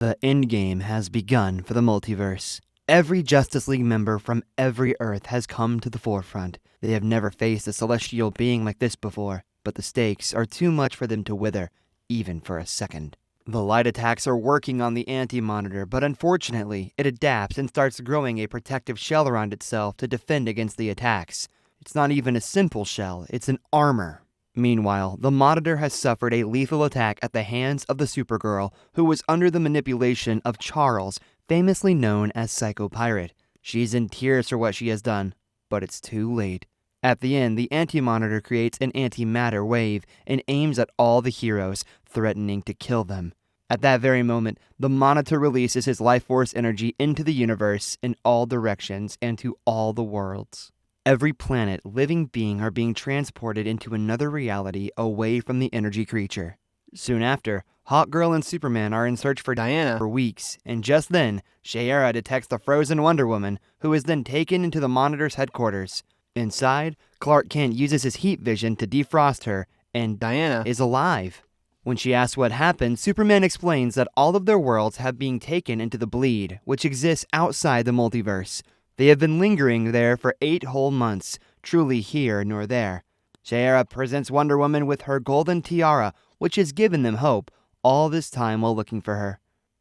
The endgame has begun for the multiverse. Every Justice League member from every Earth has come to the forefront. They have never faced a celestial being like this before, but the stakes are too much for them to wither, even for a second. The light attacks are working on the Anti-Monitor, but unfortunately, it adapts and starts growing a protective shell around itself to defend against the attacks. It's not even a simple shell, it's an armor. Meanwhile, the Monitor has suffered a lethal attack at the hands of the Supergirl, who was under the manipulation of Charles, famously known as Psycho Pirate. She's in tears for what she has done, but it's too late. At the end, the Anti-Monitor creates an antimatter wave and aims at all the heroes, threatening to kill them. At that very moment, the Monitor releases his life force energy into the universe in all directions and to all the worlds. Every planet, living being are being transported into another reality away from the energy creature. Soon after, Hawkgirl and Superman are in search for Diana for weeks, and just then, Shiera detects the frozen Wonder Woman, who is then taken into the Monitor's headquarters. Inside, Clark Kent uses his heat vision to defrost her, and Diana is alive. When she asks what happened, Superman explains that all of their worlds have been taken into the bleed, which exists outside the multiverse. They have been lingering there for 8 whole months, truly here nor there. Shiera presents Wonder Woman with her golden tiara, which has given them hope, all this time while looking for her.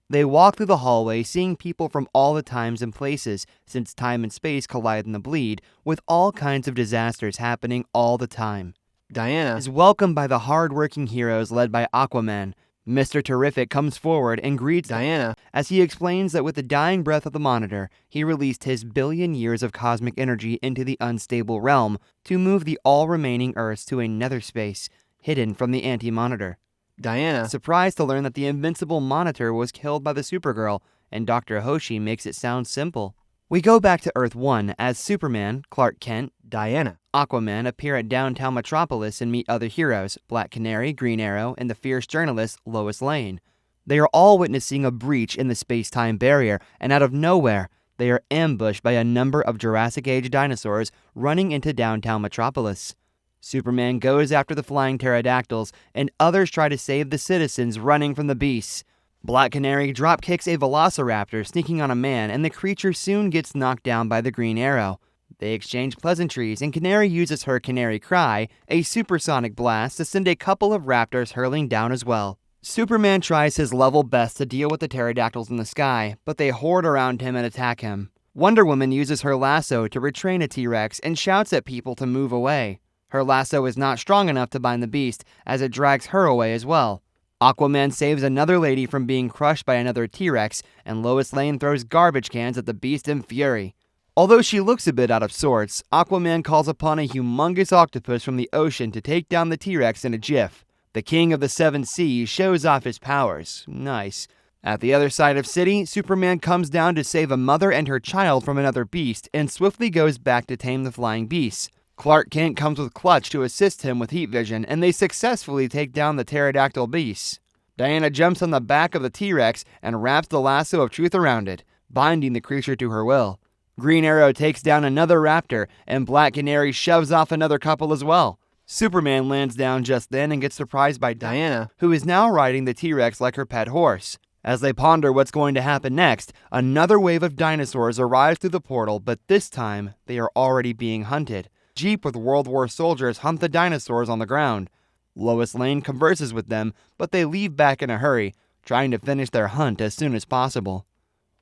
They walk through the hallway, seeing people from all the times and places, since time and space collide in the bleed, with all kinds of disasters happening all the time. Diana is welcomed by the hard-working heroes led by Aquaman. Mr. Terrific comes forward and greets Diana as he explains that with the dying breath of the Monitor, he released his billion years of cosmic energy into the unstable realm to move the all remaining Earths to a nether space, hidden from the Anti-Monitor. Diana is surprised to learn that the invincible Monitor was killed by the Supergirl, and Dr. Hoshi makes it sound simple. We go back to Earth 1 as Superman, Clark Kent, Diana, Aquaman appear at downtown Metropolis and meet other heroes, Black Canary, Green Arrow, and the fierce journalist Lois Lane. They are all witnessing a breach in the space-time barrier, and out of nowhere, they are ambushed by a number of Jurassic Age dinosaurs running into downtown Metropolis. Superman goes after the flying pterodactyls, and others try to save the citizens running from the beasts. Black Canary dropkicks a velociraptor sneaking on a man, and the creature soon gets knocked down by the Green Arrow. They exchange pleasantries, and Canary uses her Canary Cry, a supersonic blast, to send a couple of raptors hurling down as well. Superman tries his level best to deal with the pterodactyls in the sky, but they horde around him and attack him. Wonder Woman uses her lasso to retrain a T-Rex and shouts at people to move away. Her lasso is not strong enough to bind the beast, as it drags her away as well. Aquaman saves another lady from being crushed by another T-Rex, and Lois Lane throws garbage cans at the beast in fury. Although she looks a bit out of sorts, Aquaman calls upon a humongous octopus from the ocean to take down the T-Rex in a jiff. The King of the Seven Seas shows off his powers. Nice. At the other side of city, Superman comes down to save a mother and her child from another beast, and swiftly goes back to tame the flying beasts. Clark Kent comes with Clutch to assist him with heat vision, and they successfully take down the pterodactyl beasts. Diana jumps on the back of the T-Rex and wraps the lasso of truth around it, binding the creature to her will. Green Arrow takes down another raptor, and Black Canary shoves off another couple as well. Superman lands down just then and gets surprised by Diana, who is now riding the T-Rex like her pet horse. As they ponder what's going to happen next, another wave of dinosaurs arrives through the portal, but this time, they are already being hunted. Jeep with World War soldiers hunt the dinosaurs on the ground. Lois Lane converses with them, but they leave back in a hurry, trying to finish their hunt as soon as possible.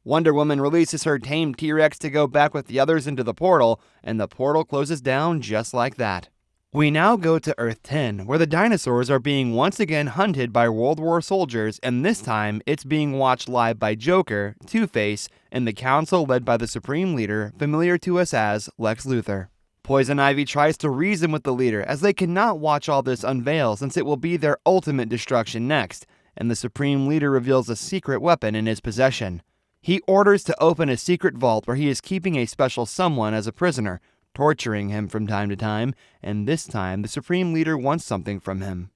Wonder Woman releases her tamed T-Rex to go back with the others into the portal, and the portal closes down just like that. We now go to Earth 10, where the dinosaurs are being once again hunted by World War soldiers, and this time it's being watched live by Joker, Two-Face, and the council led by the Supreme Leader, familiar to us as Lex Luthor. Poison Ivy tries to reason with the leader, as they cannot watch all this unveil since it will be their ultimate destruction next, and the Supreme Leader reveals a secret weapon in his possession. He orders to open a secret vault where he is keeping a special someone as a prisoner, torturing him from time to time, and this time the Supreme Leader wants something from him.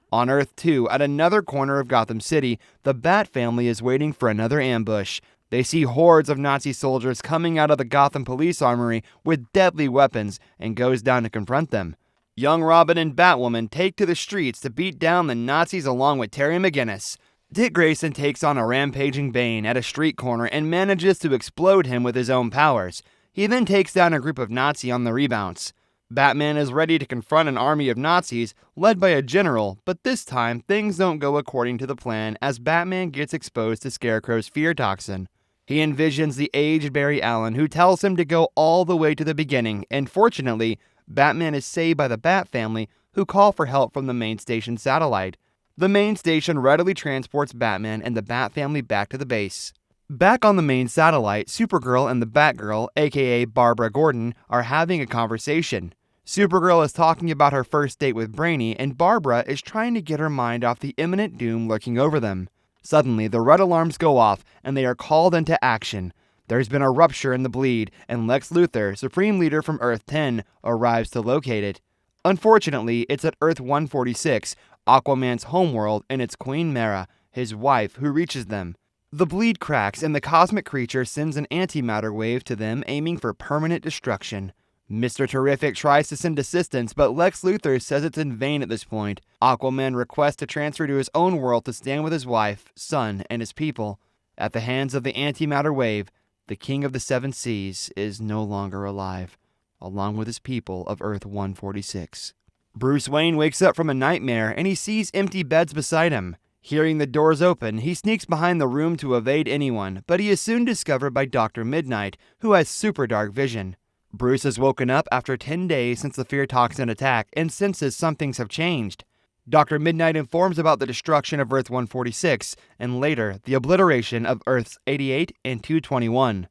On Earth 2, at another corner of Gotham City, the Bat family is waiting for another ambush. They see hordes of Nazi soldiers coming out of the Gotham police armory with deadly weapons and goes down to confront them. Young Robin and Batwoman take to the streets to beat down the Nazis along with Terry McGinnis. Dick Grayson takes on a rampaging Bane at a street corner and manages to explode him with his own powers. He then takes down a group of Nazis on the rebounds. Batman is ready to confront an army of Nazis led by a general, but this time things don't go according to the plan as Batman gets exposed to Scarecrow's fear toxin. He envisions the aged Barry Allen, who tells him to go all the way to the beginning, and fortunately, Batman is saved by the Bat family, who call for help from the main station satellite. The main station readily transports Batman and the Bat family back to the base. Back on the main satellite, Supergirl and the Batgirl, aka Barbara Gordon, are having a conversation. Supergirl is talking about her first date with Brainy, and Barbara is trying to get her mind off the imminent doom lurking over them. Suddenly, the red alarms go off, and they are called into action. There's been a rupture in the bleed, and Lex Luthor, Supreme Leader from Earth 10, arrives to locate it. Unfortunately, it's at Earth 146, Aquaman's homeworld, and it's Queen Mara, his wife, who reaches them. The bleed cracks, and the cosmic creature sends an antimatter wave to them, aiming for permanent destruction. Mr. Terrific tries to send assistance, but Lex Luthor says it's in vain at this point. Aquaman requests to transfer to his own world to stand with his wife, son, and his people. At the hands of the antimatter wave, the King of the Seven Seas is no longer alive, along with his people of Earth 146. Bruce Wayne wakes up from a nightmare, and he sees empty beds beside him. Hearing the doors open, he sneaks behind the room to evade anyone, but he is soon discovered by Dr. Midnight, who has super dark vision. Bruce has woken up after 10 days since the fear toxin attack and senses some things have changed. Dr. Midnight informs about the destruction of Earth 146, and later, the obliteration of Earths 88 and 221.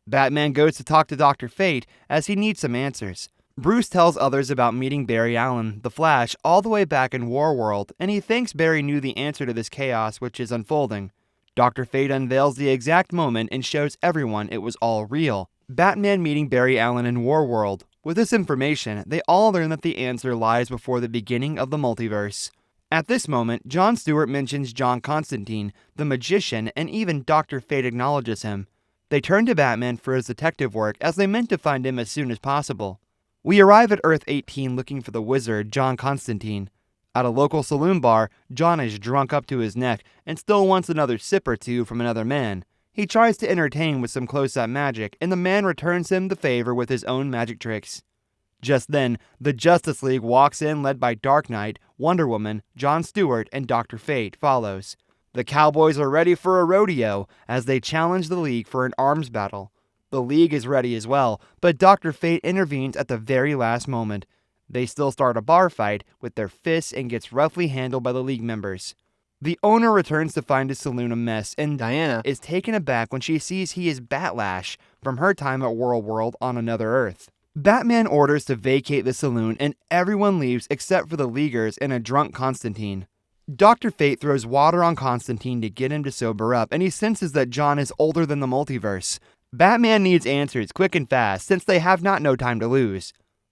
Batman goes to talk to Dr. Fate as he needs some answers. Bruce tells others about meeting Barry Allen, the Flash, all the way back in Warworld, and he thinks Barry knew the answer to this chaos which is unfolding. Dr. Fate unveils the exact moment and shows everyone it was all real. Batman meeting Barry Allen in Warworld. With this information, they all learn that the answer lies before the beginning of the multiverse. At this moment, Jon Stewart mentions John Constantine, the magician, and even Dr. Fate acknowledges him. They turn to Batman for his detective work as they meant to find him as soon as possible. We arrive at Earth 18 looking for the wizard, John Constantine. At a local saloon bar, John is drunk up to his neck and still wants another sip or two from another man. He tries to entertain with some close-up magic, and the man returns him the favor with his own magic tricks. Just then, the Justice League walks in led by Darkseid, Wonder Woman, Jon Stewart, and Dr. Fate follows. The Cowboys are ready for a rodeo as they challenge the League for an arms battle. The League is ready as well, but Dr. Fate intervenes at the very last moment. They still start a bar fight with their fists and gets roughly handled by the League members. The owner returns to find his saloon a mess, and Diana is taken aback when she sees he is Batlash from her time at World on another Earth. Batman orders to vacate the saloon, and everyone leaves except for the Leaguers and a drunk Constantine. Dr. Fate throws water on Constantine to get him to sober up, and he senses that John is older than the multiverse. Batman needs answers quick and fast since they have no time to lose.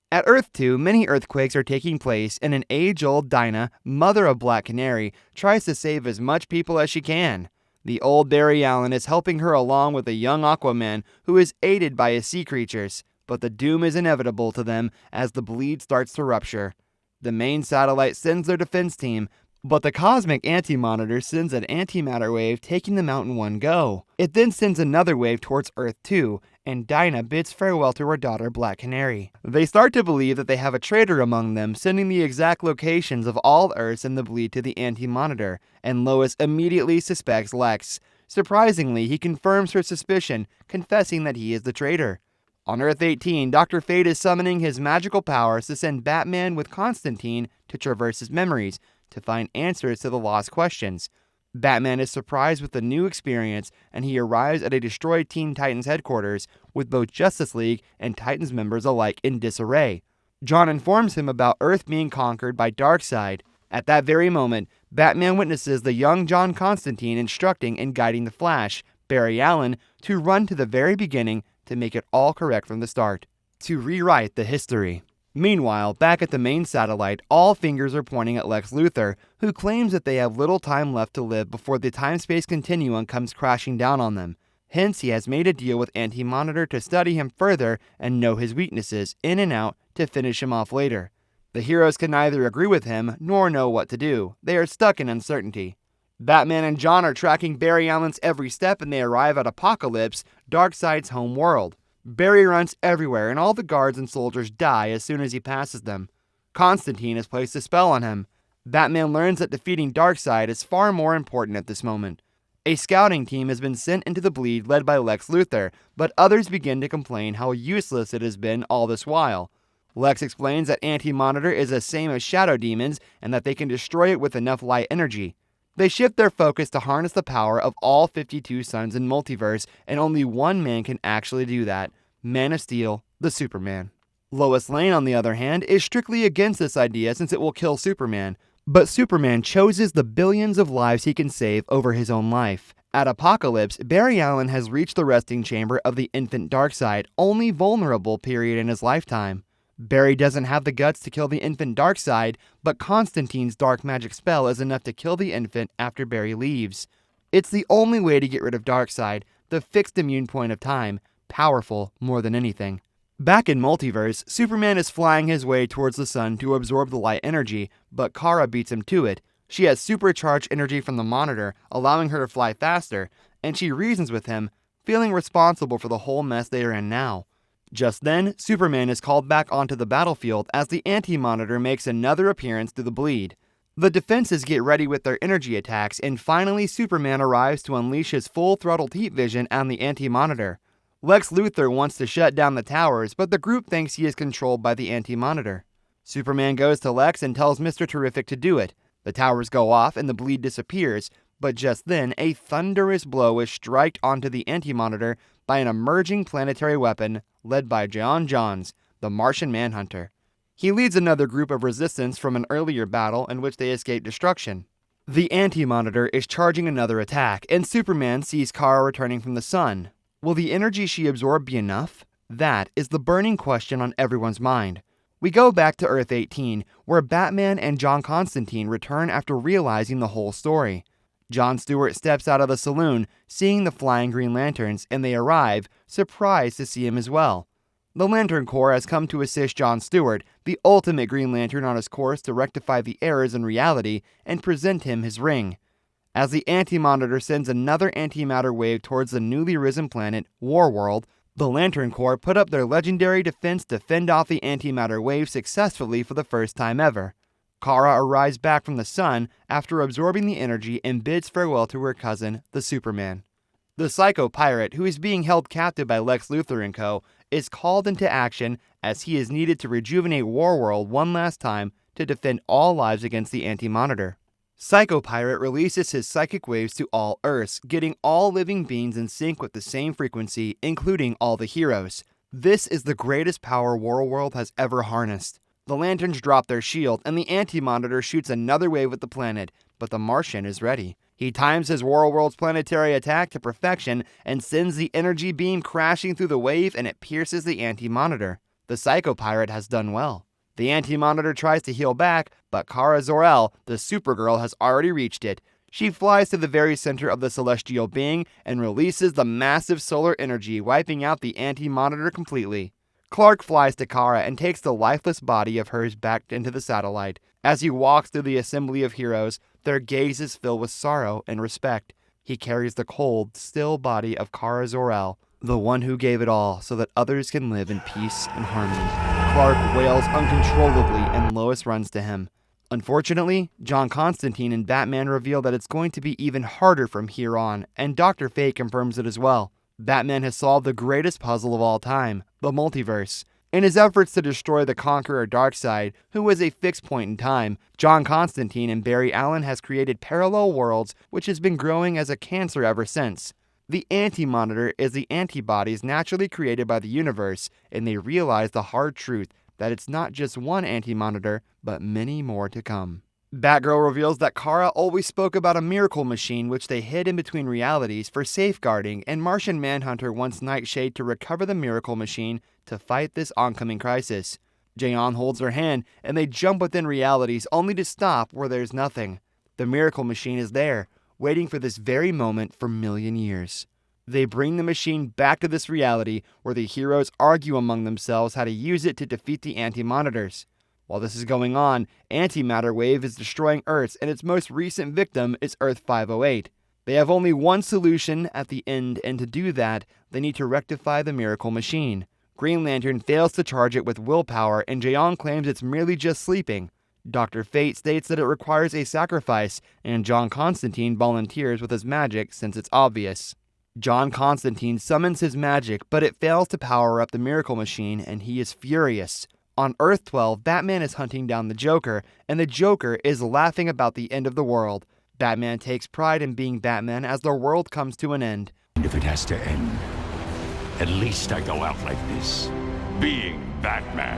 At Earth 2, many earthquakes are taking place, and an age-old Dinah, mother of Black Canary, tries to save as much people as she can. The old Barry Allen is helping her along with a young Aquaman who is aided by his sea creatures, but the doom is inevitable to them as the bleed starts to rupture. The main satellite sends their defense team, but the cosmic anti-monitor sends an antimatter wave taking them out in one go. It then sends another wave towards Earth 2, and Dinah bids farewell to her daughter Black Canary. They start to believe that they have a traitor among them, sending the exact locations of all Earths in the bleed to the anti-monitor, and Lois immediately suspects Lex. Surprisingly, he confirms her suspicion, confessing that he is the traitor. On Earth 18, Dr. Fate is summoning his magical powers to send Batman with Constantine to traverse his memories, to find answers to the lost questions. Batman is surprised with the new experience, and he arrives at a destroyed Teen Titans headquarters with both Justice League and Titans members alike in disarray. John informs him about Earth being conquered by Darkseid. At that very moment, Batman witnesses the young John Constantine instructing and guiding the Flash, Barry Allen, to run to the very beginning to make it all correct from the start, to rewrite the history. Meanwhile, back at the main satellite, all fingers are pointing at Lex Luthor, who claims that they have little time left to live before the time-space continuum comes crashing down on them. Hence, he has made a deal with Anti-Monitor to study him further and know his weaknesses, in and out, to finish him off later. The heroes can neither agree with him nor know what to do. They are stuck in uncertainty. Batman and John are tracking Barry Allen's every step and they arrive at Apocalypse, Darkseid's home world. Barry runs everywhere and all the guards and soldiers die as soon as he passes them. Constantine has placed a spell on him. Batman learns that defeating Darkseid is far more important at this moment. A scouting team has been sent into the Bleed led by Lex Luthor, but others begin to complain how useless it has been all this while. Lex explains that Anti-Monitor is the same as shadow demons and that they can destroy it with enough light energy. They shift their focus to harness the power of all 52 suns in Multiverse, and only one man can actually do that: Man of Steel, the Superman. Lois Lane, on the other hand, is strictly against this idea since it will kill Superman, but Superman chooses the billions of lives he can save over his own life. At Apocalypse, Barry Allen has reached the resting chamber of the infant Darkseid, only vulnerable period in his lifetime. Barry doesn't have the guts to kill the infant Darkseid, but Constantine's dark magic spell is enough to kill the infant after Barry leaves. It's the only way to get rid of Darkseid, the fixed immune point of time, powerful more than anything. Back in Multiverse, Superman is flying his way towards the sun to absorb the light energy, but Kara beats him to it. She has supercharged energy from the Monitor, allowing her to fly faster, and she reasons with him, feeling responsible for the whole mess they are in now. Just then, Superman is called back onto the battlefield as the Anti-Monitor makes another appearance through the Bleed. The defenses get ready with their energy attacks, and finally Superman arrives to unleash his full-throttled heat vision on the Anti-Monitor. Lex Luthor wants to shut down the towers, but the group thinks he is controlled by the Anti-Monitor. Superman goes to Lex and tells Mr. Terrific to do it. The towers go off and the Bleed disappears, but just then a thunderous blow is striked onto the Anti-Monitor by an emerging planetary weapon led by John Johns, the Martian Manhunter. He leads another group of resistance from an earlier battle in which they escape destruction. The Anti-Monitor is charging another attack, and Superman sees Kara returning from the sun. Will the energy she absorbed be enough? That is the burning question on everyone's mind. We go back to Earth 18, where Batman and John Constantine return after realizing the whole story. Jon Stewart steps out of the saloon, seeing the flying Green Lanterns, and they arrive, surprised to see him as well. The Lantern Corps has come to assist Jon Stewart, the ultimate Green Lantern on his course to rectify the errors in reality and present him his ring. As the Anti-Monitor sends another antimatter wave towards the newly risen planet, Warworld, the Lantern Corps put up their legendary defense to fend off the antimatter wave successfully for the first time ever. Kara arrives back from the sun after absorbing the energy and bids farewell to her cousin, the Superman. The Psycho Pirate, who is being held captive by Lex Luthor and co., is called into action as he is needed to rejuvenate Warworld one last time to defend all lives against the Anti-Monitor. Psycho Pirate releases his psychic waves to all Earths, getting all living beings in sync with the same frequency, including all the heroes. This is the greatest power Warworld has ever harnessed. The Lanterns drop their shield, and the Anti-Monitor shoots another wave at the planet, but the Martian is ready. He times his Warworld's planetary attack to perfection and sends the energy beam crashing through the wave, and it pierces the Anti-Monitor. The Psycho Pirate has done well. The Anti-Monitor tries to heal back, but Kara Zor-El, the Supergirl, has already reached it. She flies to the very center of the celestial being and releases the massive solar energy, wiping out the Anti-Monitor completely. Clark flies to Kara and takes the lifeless body of hers back into the satellite. As he walks through the assembly of heroes, their gazes fill with sorrow and respect. He carries the cold, still body of Kara Zor-El, the one who gave it all so that others can live in peace and harmony. Clark wails uncontrollably and Lois runs to him. Unfortunately, John Constantine and Batman reveal that it's going to be even harder from here on, and Dr. Fate confirms it as well. Batman has solved the greatest puzzle of all time, the multiverse. In his efforts to destroy the Conqueror Darkseid, who was a fixed point in time, John Constantine and Barry Allen has created parallel worlds which has been growing as a cancer ever since. The Anti-Monitor is the antibodies naturally created by the universe, and they realize the hard truth that it's not just one Anti-Monitor, but many more to come. Batgirl reveals that Kara always spoke about a miracle machine which they hid in between realities for safeguarding, and Martian Manhunter wants Nightshade to recover the miracle machine to fight this oncoming crisis. Jayon holds her hand, and they jump within realities only to stop where there's nothing. The miracle machine is there, waiting for this very moment for a million years. They bring the machine back to this reality where the heroes argue among themselves how to use it to defeat the Anti-Monitors. While this is going on, antimatter wave is destroying Earth, and its most recent victim is Earth 508. They have only one solution at the end, and to do that, they need to rectify the miracle machine. Green Lantern fails to charge it with willpower, and Jayon claims it's merely just sleeping. Dr. Fate states that it requires a sacrifice, and John Constantine volunteers with his magic since it's obvious. John Constantine summons his magic, but it fails to power up the miracle machine, and he is furious. On Earth 12, Batman is hunting down the Joker, and the Joker is laughing about the end of the world. Batman takes pride in being Batman as the world comes to an end. If it has to end, at least I go out like this, being Batman.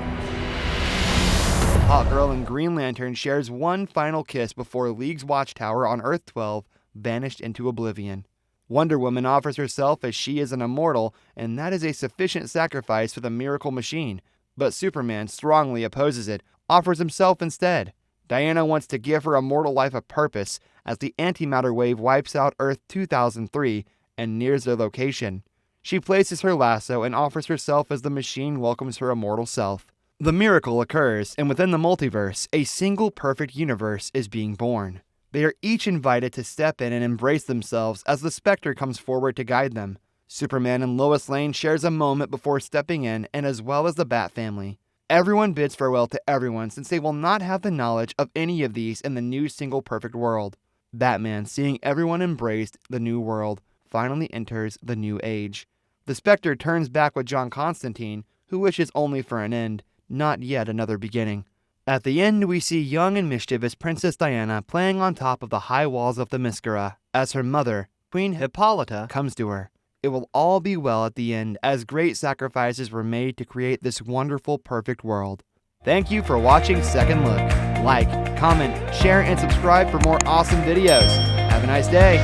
Hot Girl and Green Lantern shares one final kiss before League's watchtower on Earth 12 vanished into oblivion. Wonder Woman offers herself as she is an immortal, and that is a sufficient sacrifice for the miracle machine. But Superman strongly opposes it, offers himself instead. Diana wants to give her immortal life a purpose as the antimatter wave wipes out Earth 2003 and nears their location. She places her lasso and offers herself as the machine welcomes her immortal self. The miracle occurs, and within the multiverse, a single perfect universe is being born. They are each invited to step in and embrace themselves as the Spectre comes forward to guide them. Superman and Lois Lane shares a moment before stepping in, and as well as the Bat family. Everyone bids farewell to everyone since they will not have the knowledge of any of these in the new single perfect world. Batman, seeing everyone embraced the new world, finally enters the new age. The Spectre turns back with John Constantine, who wishes only for an end, not yet another beginning. At the end, we see young and mischievous Princess Diana playing on top of the high walls of Themyscira as her mother, Queen Hippolyta, comes to her. It will all be well at the end, as great sacrifices were made to create this wonderful, perfect world. Thank you for watching Second Look. Like, comment, share, and subscribe for more awesome videos. Have a nice day.